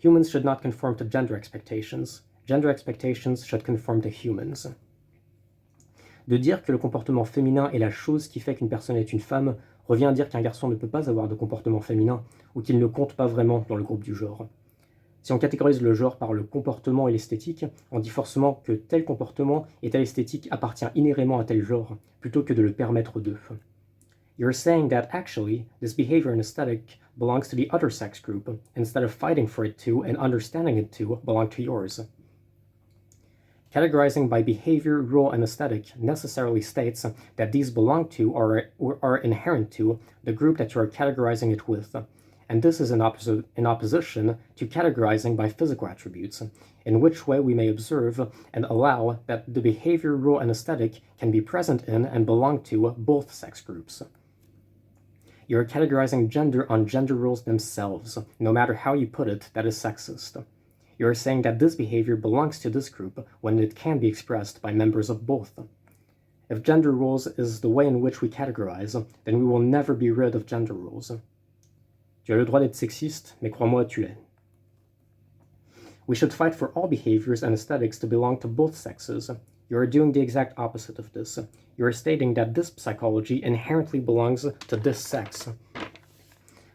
Humans should not conform to gender expectations. Gender expectations should conform to humans. De dire que le comportement féminin est la chose qui fait qu'une personne est une femme revient à dire qu'un garçon ne peut pas avoir de comportement féminin ou qu'il ne compte pas vraiment dans le groupe du genre. Si on catégorise le genre par le comportement et l'esthétique, on dit forcément que tel comportement et telle esthétique appartient inhéremment à tel genre, plutôt que de le permettre d'eux. You're saying that actually, this behavior and aesthetic belongs to the other sex group, instead of fighting for it to and understanding it to belong to yours. Categorizing by behavior, role, and aesthetic necessarily states that these belong to or are inherent to the group that you are categorizing it with, and this is in opposition to categorizing by physical attributes, in which way we may observe and allow that the behavior, role, and aesthetic can be present in and belong to both sex groups. You are categorizing gender on gender roles themselves, no matter how you put it, that is sexist. You are saying that this behavior belongs to this group when it can be expressed by members of both. If gender roles is the way in which we categorize, then we will never be rid of gender roles. Tu as le droit d'être sexiste, mais crois-moi, tu l'es. We should fight for all behaviors and aesthetics to belong to both sexes. You are doing the exact opposite of this. You are stating that this psychology inherently belongs to this sex,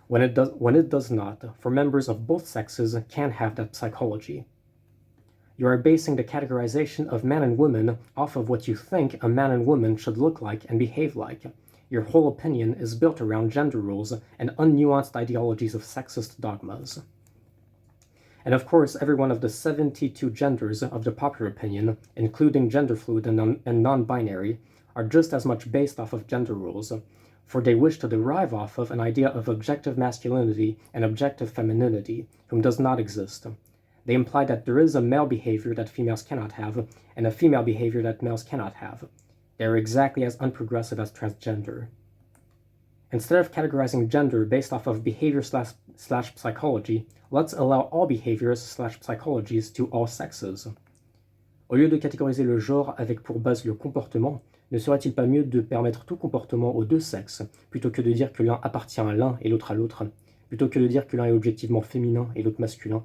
when it does not, for members of both sexes can have that psychology. You are basing the categorization of man and woman off of what you think a man and woman should look like and behave like. Your whole opinion is built around gender rules and unnuanced ideologies of sexist dogmas. And of course, every one of the 72 genders of the popular opinion, including gender fluid and non-binary, are just as much based off of gender rules, for they wish to derive off of an idea of objective masculinity and objective femininity, whom does not exist. They imply that there is a male behavior that females cannot have, and a female behavior that males cannot have. They are exactly as unprogressive as transgender. Instead of categorizing gender based off of behavior slash psychology, let's allow all behaviors slash psychologies to all sexes. Au lieu de catégoriser le genre avec pour base le comportement, ne serait-il pas mieux de permettre tout comportement aux deux sexes, plutôt que de dire que l'un appartient à l'un et l'autre à l'autre, plutôt que de dire que l'un est objectivement féminin et l'autre masculin?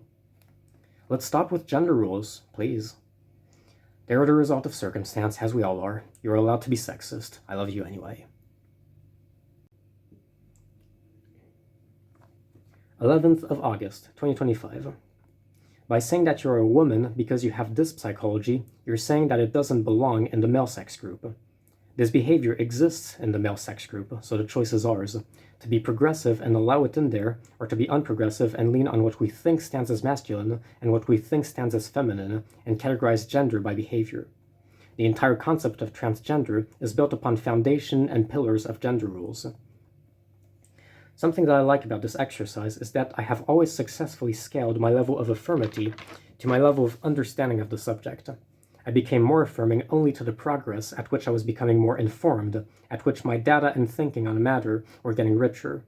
Let's stop with gender rules, please. They are the result of circumstance, as we all are. You're allowed to be sexist. I love you anyway. 11th of August, 2025. By saying that you're a woman because you have this psychology, you're saying that it doesn't belong in the male sex group. This behavior exists in the male sex group, so the choice is ours. To be progressive and allow it in there, or to be unprogressive and lean on what we think stands as masculine and what we think stands as feminine, and categorize gender by behavior. The entire concept of transgender is built upon foundation and pillars of gender rules. Something that I like about this exercise is that I have always successfully scaled my level of affirmity to my level of understanding of the subject. I became more affirming only to the progress at which I was becoming more informed, at which my data and thinking on a matter were getting richer.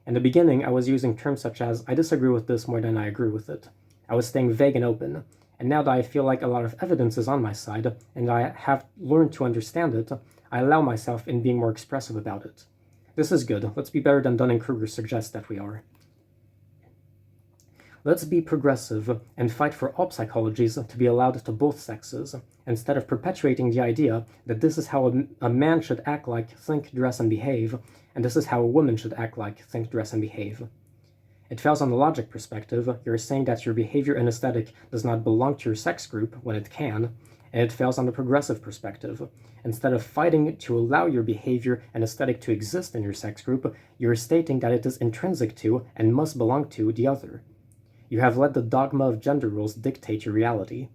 In the beginning, I was using terms such as, I disagree with this more than I agree with it. I was staying vague and open, and now that I feel like a lot of evidence is on my side, and I have learned to understand it, I allow myself in being more expressive about it. This is good. Let's be better than Dunning-Kruger suggests that we are. Let's be progressive and fight for all psychologies to be allowed to both sexes, instead of perpetuating the idea that this is how a man should act like, think, dress, and behave, and this is how a woman should act like, think, dress, and behave. It fails on the logic perspective. You're saying that your behavior and aesthetic does not belong to your sex group when it can, and it fails on the progressive perspective. Instead of fighting to allow your behavior and aesthetic to exist in your sex group, you're stating that it is intrinsic to and must belong to the other. You have let the dogma of gender roles dictate your reality.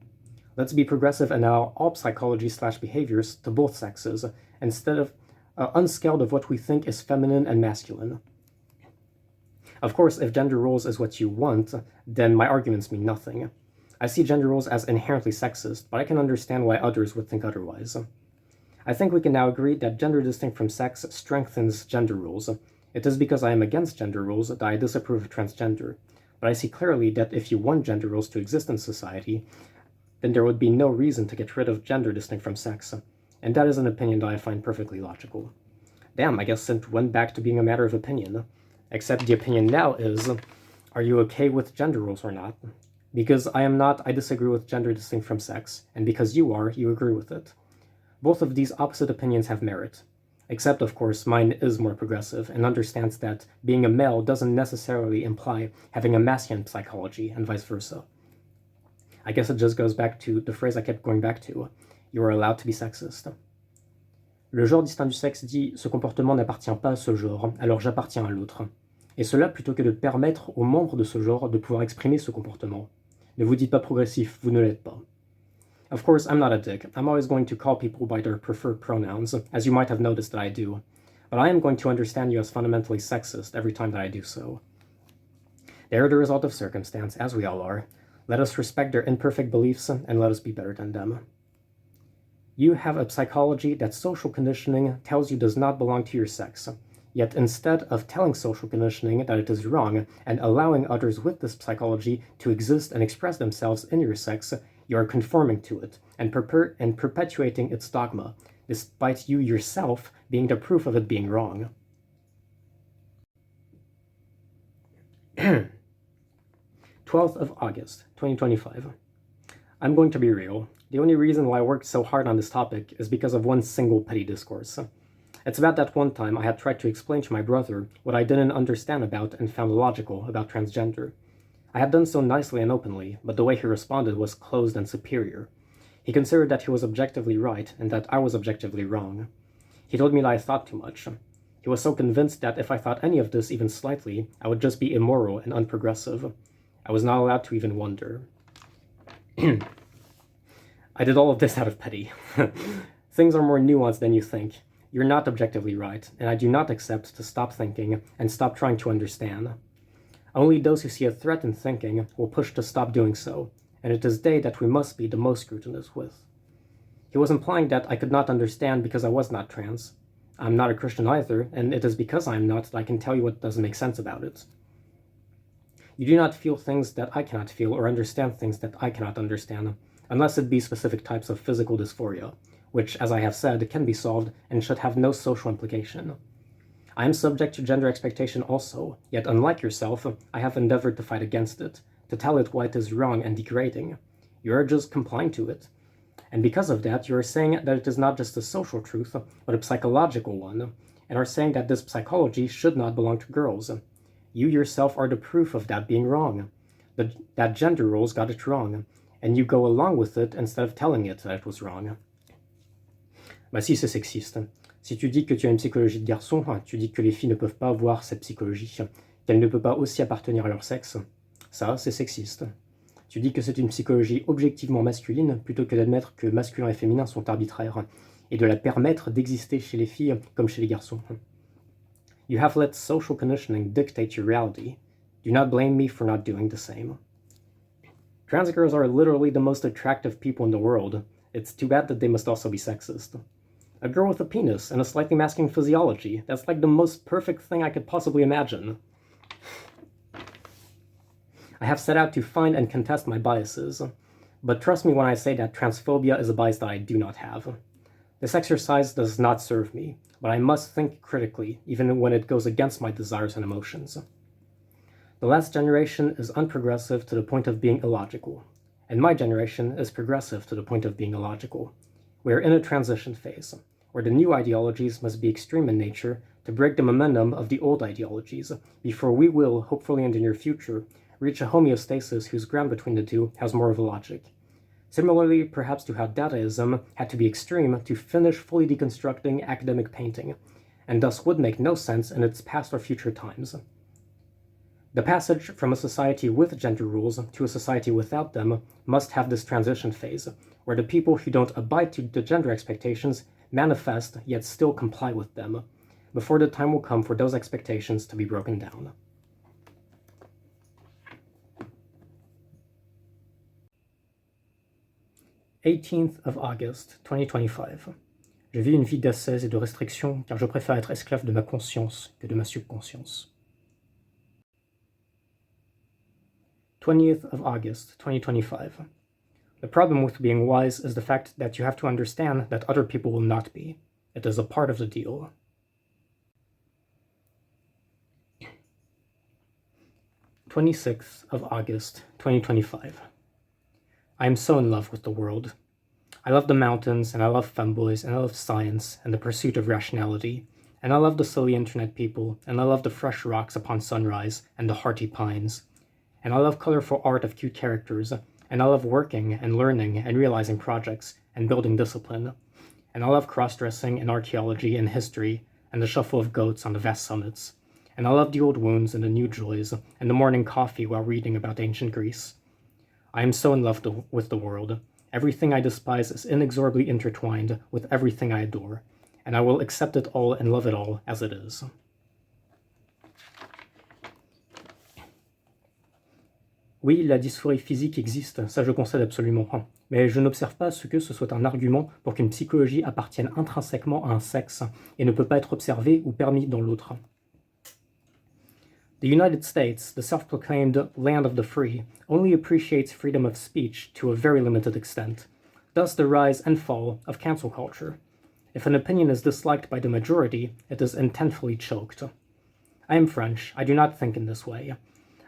Let's be progressive and allow all psychology slash behaviors to both sexes, instead of unscaled of what we think is feminine and masculine. Of course, if gender roles is what you want, then my arguments mean nothing. I see gender roles as inherently sexist, but I can understand why others would think otherwise. I think we can now agree that gender distinct from sex strengthens gender roles. It is because I am against gender roles that I disapprove of transgender. But I see clearly that if you want gender roles to exist in society, then there would be no reason to get rid of gender distinct from sex. And that is an opinion that I find perfectly logical. Damn, I guess it went back to being a matter of opinion. Except the opinion now is, Are you okay with gender roles or not? Because I am not, I disagree with gender distinct from sex, and because you are, you agree with it. Both of these opposite opinions have merit. Except, of course, mine is more progressive and understands that being a male doesn't necessarily imply having a masculine psychology, and vice versa. I guess it just goes back to the phrase I kept going back to. You are allowed to be sexist. Le genre distinct du sexe dit « ce comportement n'appartient pas à ce genre, alors j'appartiens à l'autre ». Et cela plutôt que de permettre aux membres de ce genre de pouvoir exprimer ce comportement. Ne vous dites pas progressif, vous ne l'êtes pas. Of course, I'm not a dick. I'm always going to call people by their preferred pronouns, as you might have noticed that I do. But I am going to understand you as fundamentally sexist every time that I do so. They are the result of circumstance, as we all are. Let us respect their imperfect beliefs, and let us be better than them. You have a psychology that social conditioning tells you does not belong to your sex. Yet instead of telling social conditioning that it is wrong and allowing others with this psychology to exist and express themselves in your sex, you are conforming to it and perpetuating its dogma, despite you yourself being the proof of it being wrong. 12th of August, 2025. I'm going to be real. The only reason why I worked so hard on this topic is because of one single petty discourse. It's about that one time I had tried to explain to my brother what I didn't understand about and found illogical about transgender. I had done so nicely and openly, but the way he responded was closed and superior. He considered that he was objectively right and that I was objectively wrong. He told me that I thought too much. He was so convinced that if I thought any of this even slightly, I would just be immoral and unprogressive. I was not allowed to even wonder. I did all of this out of pity. Things are more nuanced than you think. You're not objectively right, and I do not accept to stop thinking and stop trying to understand. Only those who see a threat in thinking will push to stop doing so, and it is they that we must be the most scrutinous with. He was implying that I could not understand because I was not trans. I'm not a Christian either, and it is because I am not that I can tell you what doesn't make sense about it. You do not feel things that I cannot feel or understand things that I cannot understand, unless it be specific types of physical dysphoria, which, as I have said, can be solved and should have no social implication. I am subject to gender expectation also, yet unlike yourself, I have endeavored to fight against it, to tell it why it is wrong and degrading. You are just complying to it. And because of that, you are saying that it is not just a social truth, but a psychological one, and are saying that this psychology should not belong to girls. You yourself are the proof of that being wrong, that gender roles got it wrong, and you go along with it instead of telling it that it was wrong. Bah si, c'est sexiste. Si tu dis que tu as une psychologie de garçon, tu dis que les filles ne peuvent pas avoir cette psychologie, qu'elles ne peuvent pas aussi appartenir à leur sexe. Ça, c'est sexiste. Tu dis que c'est une psychologie objectivement masculine, plutôt que d'admettre que masculin et féminin sont arbitraires, et de la permettre d'exister chez les filles comme chez les garçons. You have let social conditioning dictate your reality. Do not blame me for not doing the same. Trans girls are literally the most attractive people in the world. It's too bad that they must also be sexist. A girl with a penis and a slightly masculine physiology, that's like the most perfect thing I could possibly imagine. I have set out to find and contest my biases, but trust me when I say that transphobia is a bias that I do not have. This exercise does not serve me, but I must think critically, even when it goes against my desires and emotions. The last generation is unprogressive to the point of being illogical, and my generation is progressive to the point of being illogical. We are in a transition phase, where the new ideologies must be extreme in nature to break the momentum of the old ideologies, before we will, hopefully in the near future, reach a homeostasis whose ground between the two has more of a logic. Similarly, perhaps to how Dadaism had to be extreme to finish fully deconstructing academic painting, and thus would make no sense in its past or future times. The passage from a society with gender rules to a society without them must have this transition phase, where the people who don't abide to the gender expectations manifest yet still comply with them, before the time will come for those expectations to be broken down. th of August, 2025. Je vis une vie d'ascèse et de restriction car je préfère être esclave de ma conscience que de ma subconscience. 20th of August, 2025. The problem with being wise is the fact that you have to understand that other people will not be. It is a part of the deal. 26th of August, 2025. I am so in love with the world. I love the mountains, and I love femboys, and I love science, and the pursuit of rationality, and I love the silly internet people, and I love the fresh rocks upon sunrise, and the hearty pines, and I love colorful art of cute characters, and I love working, and learning, and realizing projects, and building discipline, and I love cross-dressing, and archaeology, and history, and the shuffle of goats on the vast summits, and I love the old wounds and the new joys, and the morning coffee while reading about ancient Greece. I am so in love with the world. Everything I despise is inexorably intertwined with everything I adore, and I will accept it all and love it all as it is. Oui, la dysphorie physique existe, ça je concède absolument, mais je n'observe pas ce que ce soit un argument pour qu'une psychologie appartienne intrinsèquement à un sexe et ne peut pas être observée ou permis dans l'autre. The United States, the self-proclaimed land of the free, only appreciates freedom of speech to a very limited extent, thus the rise and fall of cancel culture. If an opinion is disliked by the majority, it is intentfully choked. I am French. I do not think in this way.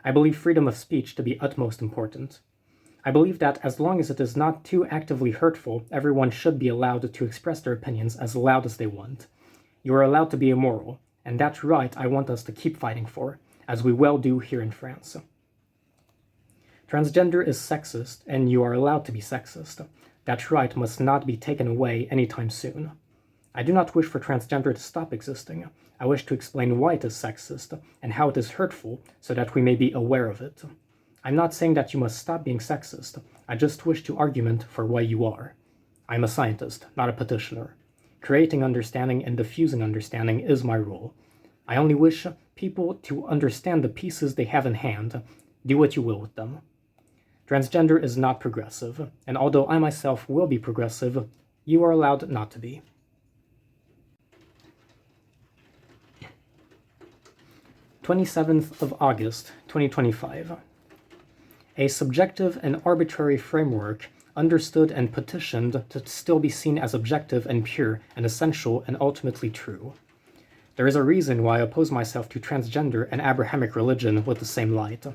I believe freedom of speech to be utmost important. I believe that as long as it is not too actively hurtful, everyone should be allowed to express their opinions as loud as they want. You are allowed to be immoral, and that right I want us to keep fighting for, as we well do here in France. Transgender is sexist, and you are allowed to be sexist. That right must not be taken away anytime soon. I do not wish for transgender to stop existing. I wish to explain why it is sexist, and how it is hurtful, so that we may be aware of it. I'm not saying that you must stop being sexist. I just wish to argument for why you are. I'm a scientist, not a petitioner. Creating understanding and diffusing understanding is my role. I only wish people to understand the pieces they have in hand. Do what you will with them. Transgender is not progressive, and although I myself will be progressive, you are allowed not to be. 27th of August, 2025. A subjective and arbitrary framework understood and petitioned to still be seen as objective and pure and essential and ultimately true. There is a reason why I oppose myself to transgender and Abrahamic religion with the same light.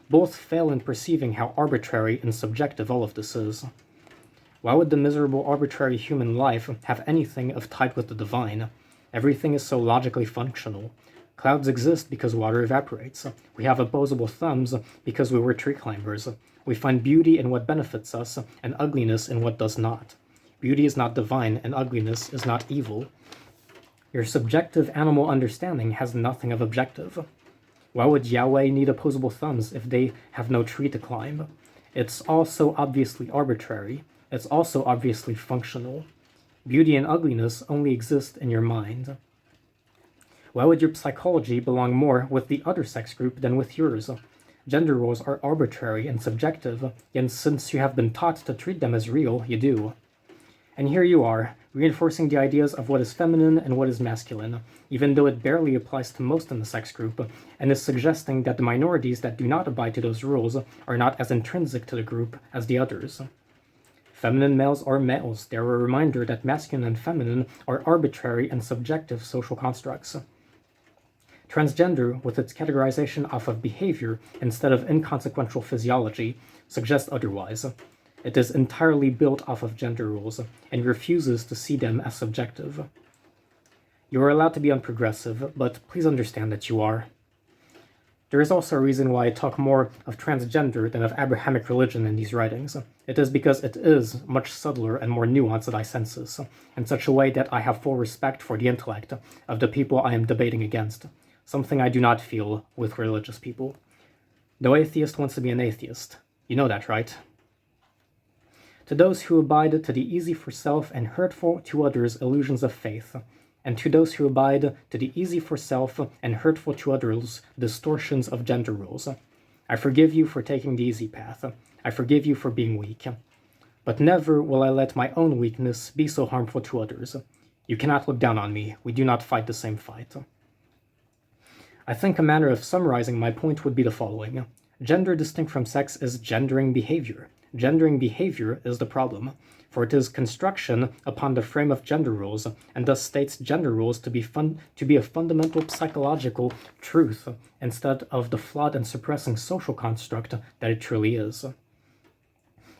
Both fail in perceiving how arbitrary and subjective all of this is. Why would the miserable arbitrary human life have anything of type with the divine? Everything is so logically functional. Clouds exist because water evaporates. We have opposable thumbs because we were tree climbers. We find beauty in what benefits us and ugliness in what does not. Beauty is not divine and ugliness is not evil. Your subjective animal understanding has nothing of objective. Why would Yahweh need opposable thumbs if they have no tree to climb? It's all so obviously arbitrary. It's also obviously functional. Beauty and ugliness only exist in your mind. Why would your psychology belong more with the other sex group than with yours? Gender roles are arbitrary and subjective, yet since you have been taught to treat them as real, you do. And here you are, reinforcing the ideas of what is feminine and what is masculine, even though it barely applies to most in the sex group, and is suggesting that the minorities that do not abide to those rules are not as intrinsic to the group as the others. Feminine males are males. They are a reminder that masculine and feminine are arbitrary and subjective social constructs. Transgender, with its categorization off of behavior instead of inconsequential physiology, suggests otherwise. It is entirely built off of gender rules, and refuses to see them as subjective. You are allowed to be unprogressive, but please understand that you are. There is also a reason why I talk more of transgender than of Abrahamic religion in these writings. It is because it is much subtler and more nuanced than I senses, in such a way that I have full respect for the intellect of the people I am debating against, something I do not feel with religious people. No atheist wants to be an atheist. You know that, right? To those who abide to the easy for self and hurtful to others illusions of faith, and to those who abide to the easy for self and hurtful to others distortions of gender rules, I forgive you for taking the easy path. I forgive you for being weak. But never will I let my own weakness be so harmful to others. You cannot look down on me. We do not fight the same fight. I think a manner of summarizing my point would be the following. Gender distinct from sex is gendering behavior. gendering behavior is the problem, for it is construction upon the frame of gender rules, and thus states gender rules to be a fundamental psychological truth instead of the flawed and suppressing social construct that it truly is.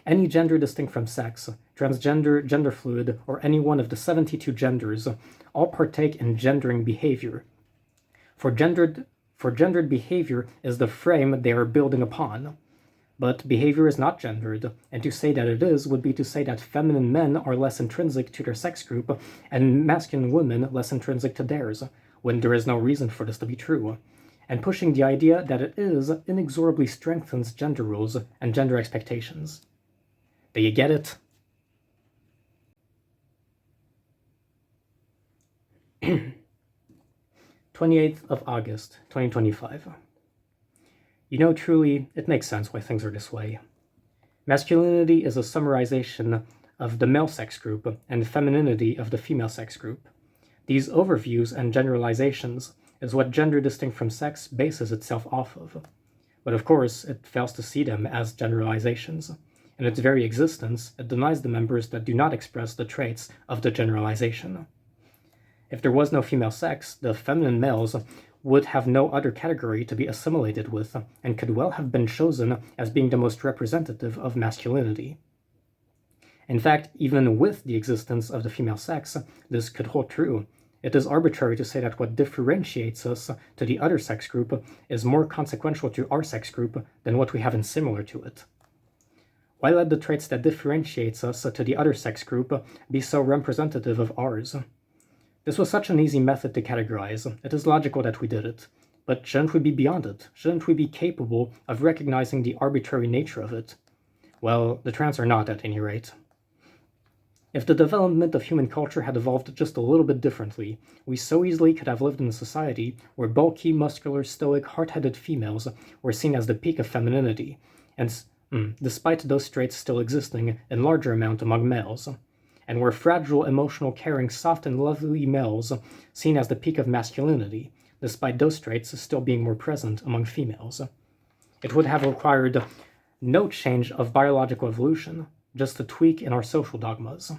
Any gender distinct from sex, transgender, gender fluid, or any one of the 72 genders all partake in gendering behavior. For gendered behavior is the frame they are building upon. But behavior is not gendered, and to say that it is would be to say that feminine men are less intrinsic to their sex group and masculine women less intrinsic to theirs, when there is no reason for this to be true. And pushing the idea that it is inexorably strengthens gender rules and gender expectations. Do you get it? August 28th, 2025. You know, truly, it makes sense why things are this way. Masculinity is a summarization of the male sex group and femininity of the female sex group. These overviews and generalizations is what gender distinct from sex bases itself off of. But of course, it fails to see them as generalizations. In its very existence, it denies the members that do not express the traits of the generalization. If there was no female sex, the feminine males would have no other category to be assimilated with, and could well have been chosen as being the most representative of masculinity. In fact, even with the existence of the female sex, this could hold true. It is arbitrary to say that what differentiates us to the other sex group is more consequential to our sex group than what we have in similar to it. Why let the traits that differentiates us to the other sex group be so representative of ours? This was such an easy method to categorize. It is logical that we did it. But shouldn't we be beyond it? Shouldn't we be capable of recognizing the arbitrary nature of it? Well, the trans are not, at any rate. If the development of human culture had evolved just a little bit differently, we so easily could have lived in a society where bulky, muscular, stoic, hard-headed females were seen as the peak of femininity, and despite those traits still existing in larger amount among males, and were fragile, emotional, caring, soft, and lovely males seen as the peak of masculinity, despite those traits still being more present among females. It would have required no change of biological evolution, just a tweak in our social dogmas.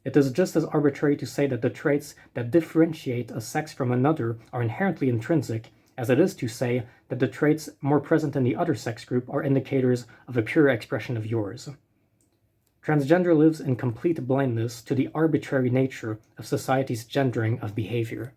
It is just as arbitrary to say that the traits that differentiate a sex from another are inherently intrinsic, as it is to say that the traits more present in the other sex group are indicators of a pure expression of yours. Transgender lives in complete blindness to the arbitrary nature of society's gendering of behavior.